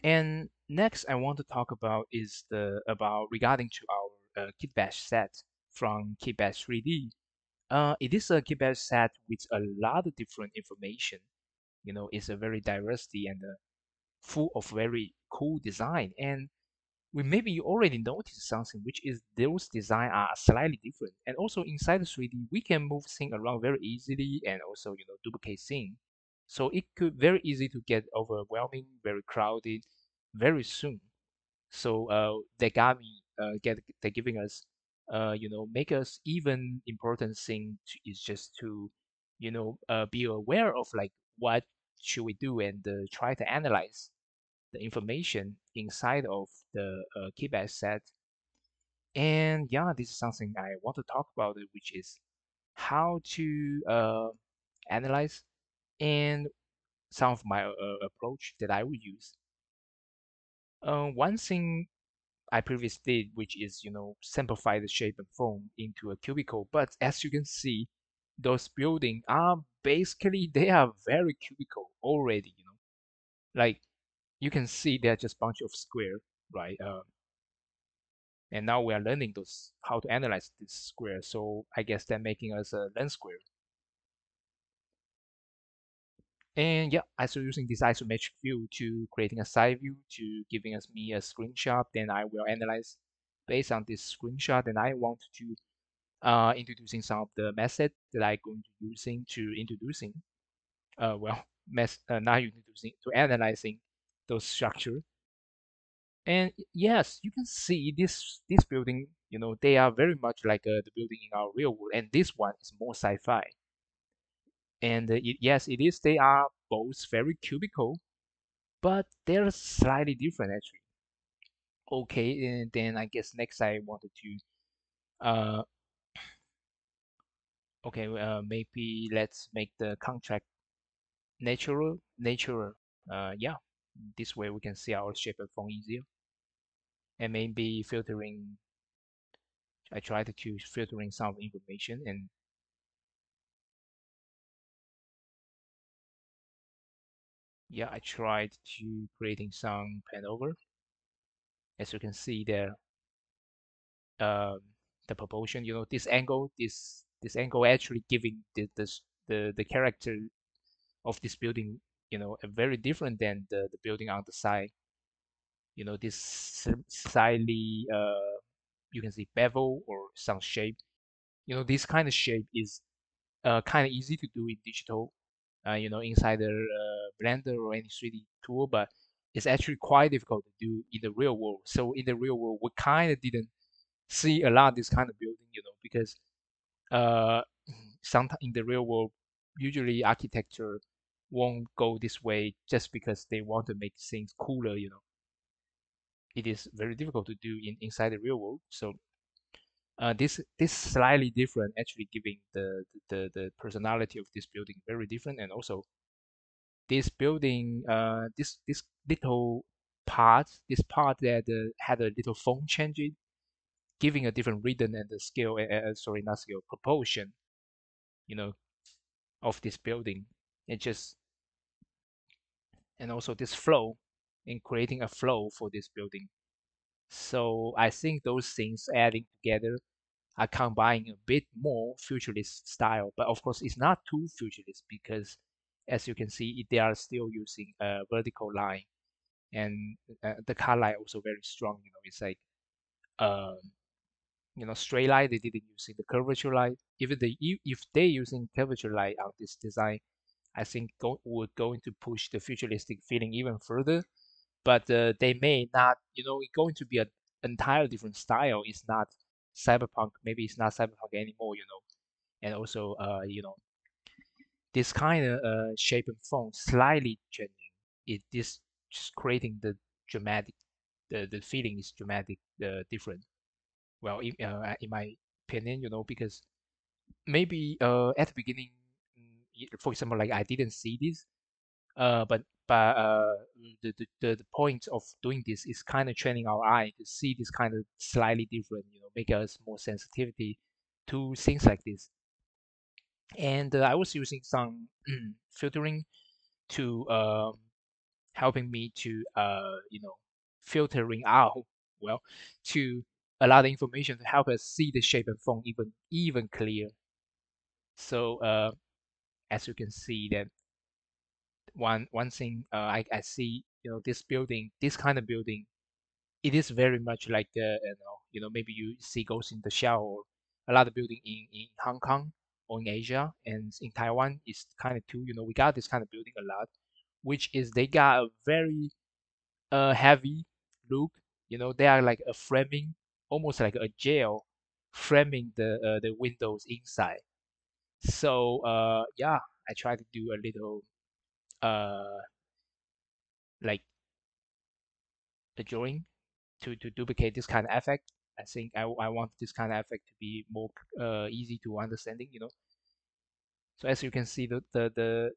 And next, I want to talk about is the about regarding to our kitbash set from kitbash 3D. It is a kitbash set with a lot of different information. It's a very diversity and full of very cool design. And we maybe you already noticed something, which is those design are slightly different. And also inside the 3D, we can move things around very easily and also duplicate things. So it could very easy to get overwhelming, very crowded, very soon. So they got me they're giving us make us even important thing is just to be aware of like what should we do and try to analyze the information inside of the keypad set. And yeah, this is something I want to talk about, which is how to analyze and some of my approach that I would use. One thing I previously did, which is simplify the shape and form into a cubicle. But as you can see, those buildings are basically they are very cubicle already. Like you can see they're just bunch of square, right? And now we are learning those how to analyze this square. So I guess they're making us a lens square. And yeah, also using this isometric view to creating a side view to giving us me a screenshot. Then I will analyze based on this screenshot. And I want to introducing some of the method that I'm going to using to introducing well not introducing to analyzing those structure. And yes, you can see this building, they are very much like the building in our real world, and this one is more sci-fi. And yes, it is. They are both very cubical, but they're slightly different actually. Okay, and then I guess next I wanted to uh okay maybe let's make the contract natural. Yeah, this way we can see our shape and form easier. And maybe filtering. I tried to choose filtering some information, and yeah, I tried to creating some pan over. As you can see there, um, the proportion. This angle actually giving the character of this building, a very different than the building on the side. This slightly you can see bevel or some shape. This kind of shape is kind of easy to do in digital, inside the Blender or any 3D tool, but it's actually quite difficult to do in the real world. So in the real world, we kind of didn't see a lot of this kind of building, because uh, sometimes in the real world, usually architecture won't go this way just because they want to make things cooler. It is very difficult to do inside the real world. So this slightly different, actually giving the personality of this building very different, and also this building, this little this part that had a little phone changing, giving a different rhythm and the scale, sorry, not scale, proportion, you know, of this building. It just and also this flow, in creating a flow for this building. So I think those things adding together are combining a bit more futurist style, but of course it's not too futurist because as you can see, they are still using a vertical line, and the color line also very strong. It's like um, straight line. They didn't using the curvature line. If they using curvature line on this design, I think would going to push the futuristic feeling even further. But they may not. It's going to be an entire different style. It's not cyberpunk. Maybe it's not cyberpunk anymore. And also this kind of shape and form slightly changing. It is just creating the dramatic. The feeling is dramatic, different. Well, in my opinion, because maybe at the beginning, for example, like I didn't see this, but the point of doing this is kind of training our eye to see this kind of slightly different, make us more sensitivity to things like this. And I was using some filtering to helping me to filtering out, well, to allow the information to help us see the shape and form even clear. So as you can see that one thing I see, this building, this kind of building, it is very much like maybe you see Ghost in the Shell, or a lot of building in Hong Kong or in Asia, and in Taiwan is kind of too. We got this kind of building a lot, which is they got a very heavy look. They are like a framing, almost like a jail, framing the windows inside. So yeah, I try to do a little uh like a drawing to duplicate this kind of effect. I think I want this kind of effect to be more easy to understanding. So as you can see, the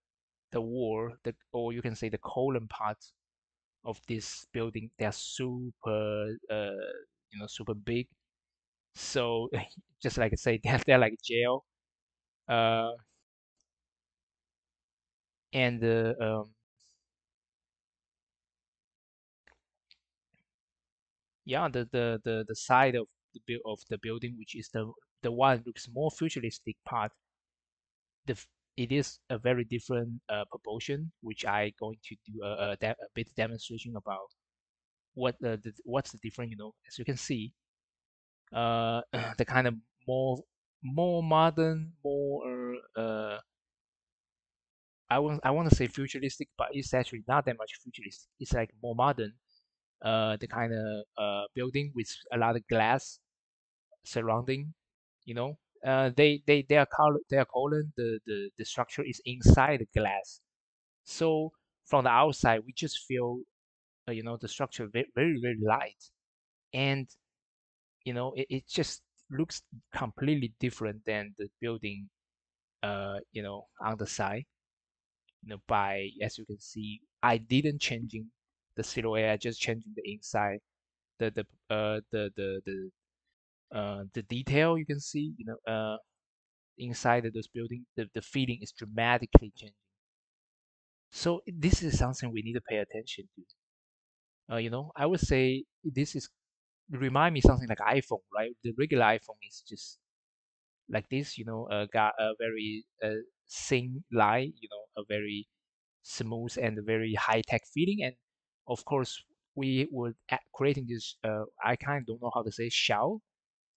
wall, or you can say the column parts of this building, they are super super big. So just like I say, they're like jail. Uh, and yeah, the side of the building, which is the one looks more futuristic part, it is a very different proportion, which I going to do a bit demonstration about what's the difference. As you can see, the kind of more modern, more I want to say futuristic, but it's actually not that much futuristic. It's like more modern, the kind of building with a lot of glass surrounding. You know, they are calling the structure is inside the glass. So from the outside, we just feel the structure very very very light, and it just looks completely different than the building on the side. By, as you can see, I didn't changing the silhouette, I just changing the inside, the detail. You can see, inside of this building, the feeling is dramatically changing. So this is something we need to pay attention to. I would say this is remind me something like iPhone, right? The regular iPhone is just like this, got a very thin line, a very smooth and very high tech feeling. And of course, we would creating this. I kind of don't know how to say shell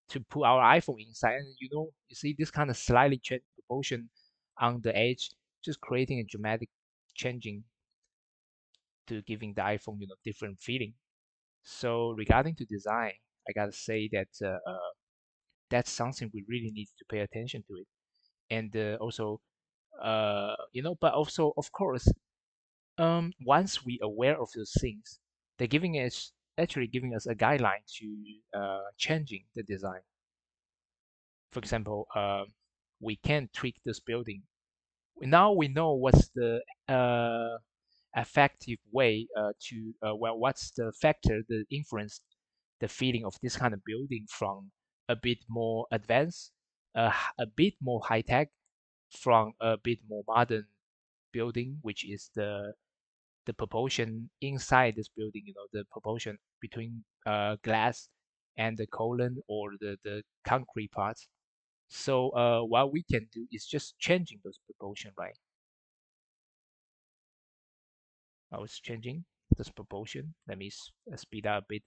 to put our iPhone inside, and you see this kind of slightly change proportion on the edge, just creating a dramatic changing to giving the iPhone different feeling. So regarding to design, I gotta say that that's something we really need to pay attention to it. And also, but also, of course, once we aware of those things, they're giving us actually giving us a guideline to changing the design. For example, we can tweak this building. Now we know what's the effective way what's the factor that influence the feeling of this kind of building from a bit more advanced, a bit more high tech, from a bit more modern building, which is the proportion inside this building, the proportion between glass and the column or the concrete parts. So what we can do is just changing those proportion, right? I was changing this proportion. Let me speed up a bit.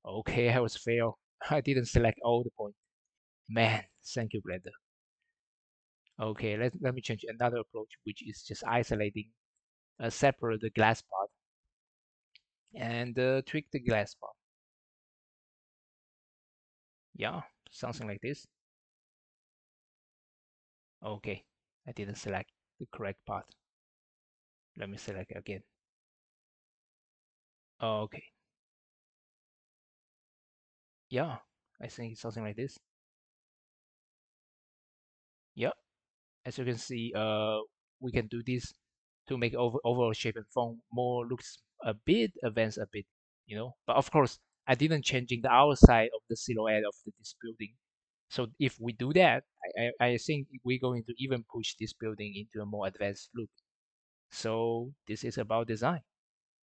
Okay, I was fail. I didn't select all the points. Man, thank you, Blender. Okay, let me change another approach, which is just isolating, separate the glass part and tweak the glass part. Yeah, something like this. Okay, I didn't select the correct part. Let me select again. Okay, yeah, I think it's something like this. Yeah, as you can see, we can do this to make overall shape and form more looks a bit advanced a bit, But of course, I didn't changing the outside of the silhouette of this building. So if we do that, I think we're going to even push this building into a more advanced look. So this is about design.